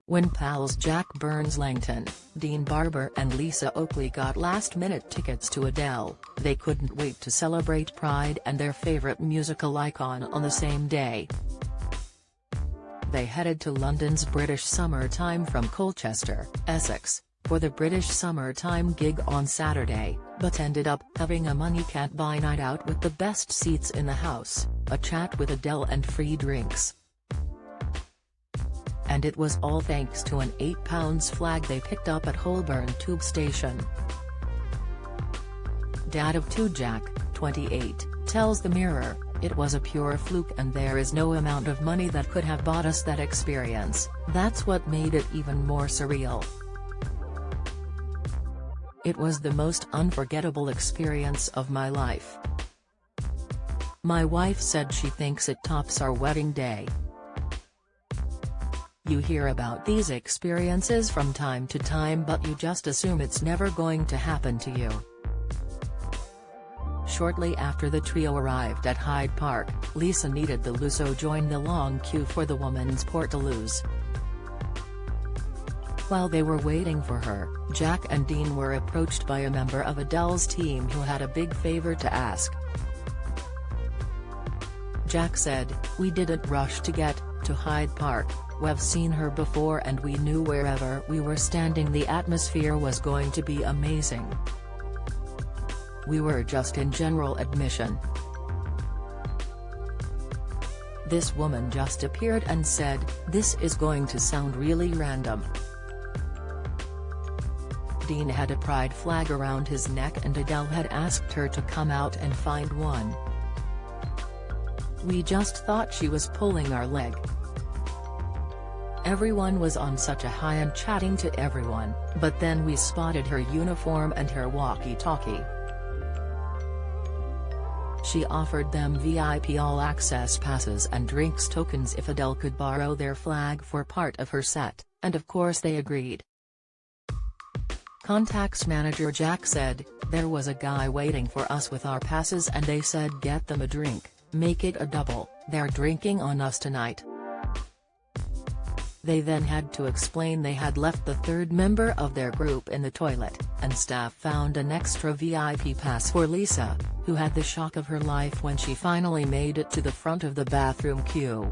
When pals Jack Burns-Langton, Dean Barber and Lisa Oakley got last-minute tickets to Adele, they couldn't wait to celebrate Pride and their favorite musical icon on the same day. They headed to London's British Summertime from Colchester, Essex, for the British Summertime gig on Saturday, but ended up having a money-can't-buy night out with the best seats in the house, a chat with Adele and free drinks. And it was all thanks to an £8 flag they picked up at Holborn Tube Station. Dad of two Jack, 28, tells the Mirror, "It was a pure fluke and there is no amount of money that could have bought us that experience. That's what made it even more surreal. It was the most unforgettable experience of my life. My wife said she thinks it tops our wedding day." You hear about these experiences from time to time, but you just assume it's never going to happen to you. Shortly after the trio arrived at Hyde Park, Lisa needed the loo, so joined the long queue for the women's portaloos. While they were waiting for her, Jack and Dean were approached by a member of Adele's team who had a big favor to ask. Jack said, "We didn't rush to get to Hyde Park. We've seen her before and we knew wherever we were standing the atmosphere was going to be amazing. We were just in general admission." This woman just appeared and said, "This is going to sound really random." Dean had a pride flag around his neck and Adele had asked her to come out and find one. "We just thought she was pulling our leg." Everyone was on such a high and chatting to everyone, but then we spotted her uniform and her walkie-talkie. She offered them VIP all-access passes and drinks tokens if Adele could borrow their flag for part of her set, and of course they agreed. Contacts manager Jack said, "There was a guy waiting for us with our passes and they said get them a drink, make it a double, they're drinking on us tonight." They then had to explain they had left the third member of their group in the toilet, and staff found an extra VIP pass for Lisa, who had the shock of her life when she finally made it to the front of the bathroom queue.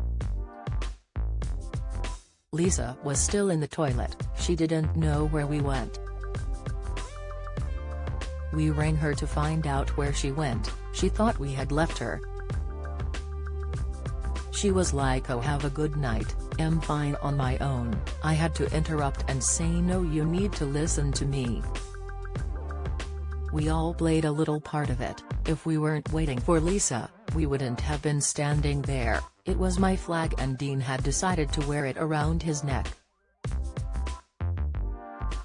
Lisa was still in the toilet, she didn't know where we went. We rang her to find out where she went, she thought we had left her. She was like, "Oh, have a good night, I'm fine on my own." I had to interrupt and say, "No, you need to listen to me. We all played a little part of it. If we weren't waiting for Lisa, we wouldn't have been standing there. It was my flag and Dean had decided to wear it around his neck."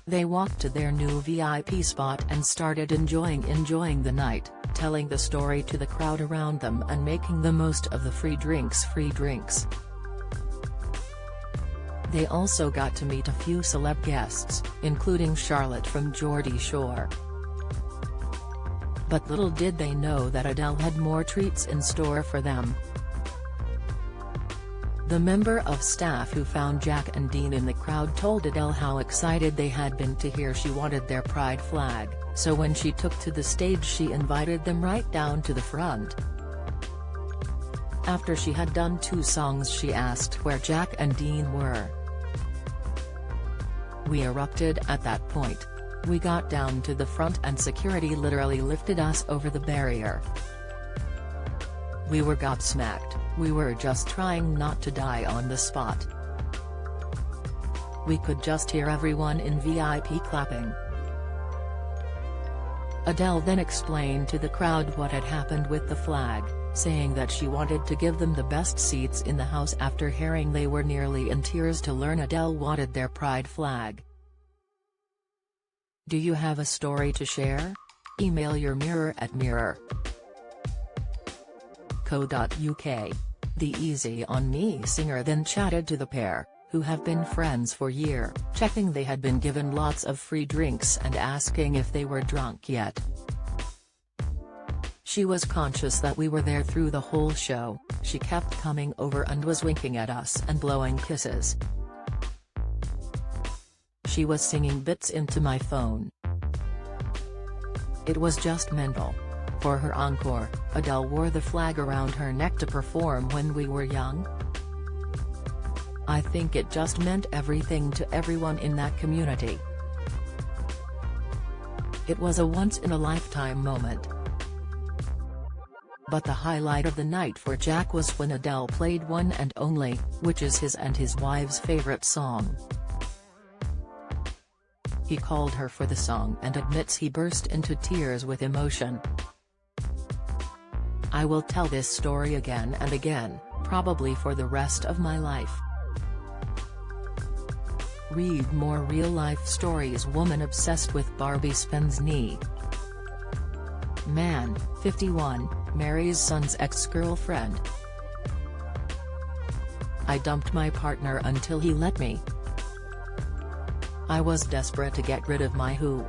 They walked to their new VIP spot and started enjoying the night, telling the story to the crowd around them and making the most of the free drinks. They also got to meet a few celeb guests, including Charlotte from Geordie Shore. But little did they know that Adele had more treats in store for them. The member of staff who found Jack and Dean in the crowd told Adele how excited they had been to hear she wanted their pride flag, so when she took to the stage she invited them right down to the front. After she had done 2 songs she asked where Jack and Dean were. "We erupted at that point. We got down to the front and security literally lifted us over the barrier. We were gobsmacked, we were just trying not to die on the spot. We could just hear everyone in VIP clapping." Adele then explained to the crowd what had happened with the flag, saying that she wanted to give them the best seats in the house after hearing they were nearly in tears to learn Adele wanted their pride flag. Do you have a story to share? Email your Mirror at mirror.co.uk. The Easy on Me singer then chatted to the pair, who have been friends for years, checking they had been given lots of free drinks and asking if they were drunk yet. "She was conscious that we were there through the whole show, she kept coming over and was winking at us and blowing kisses. She was singing bits into my phone. It was just mental. For her encore, Adele wore the flag around her neck to perform When We Were Young. I think it just meant everything to everyone in that community. It was a once-in-a-lifetime moment. But the highlight of the night for Jack was when Adele played One and Only, which is his and his wife's favorite song. He called her for the song and admits he burst into tears with emotion. "I will tell this story again and again, probably for the rest of my life." Read more real-life stories. Woman obsessed with Barbie spends knee. Man, 51, marries son's ex-girlfriend. "I dumped my partner until he let me. I was desperate to get rid of my who.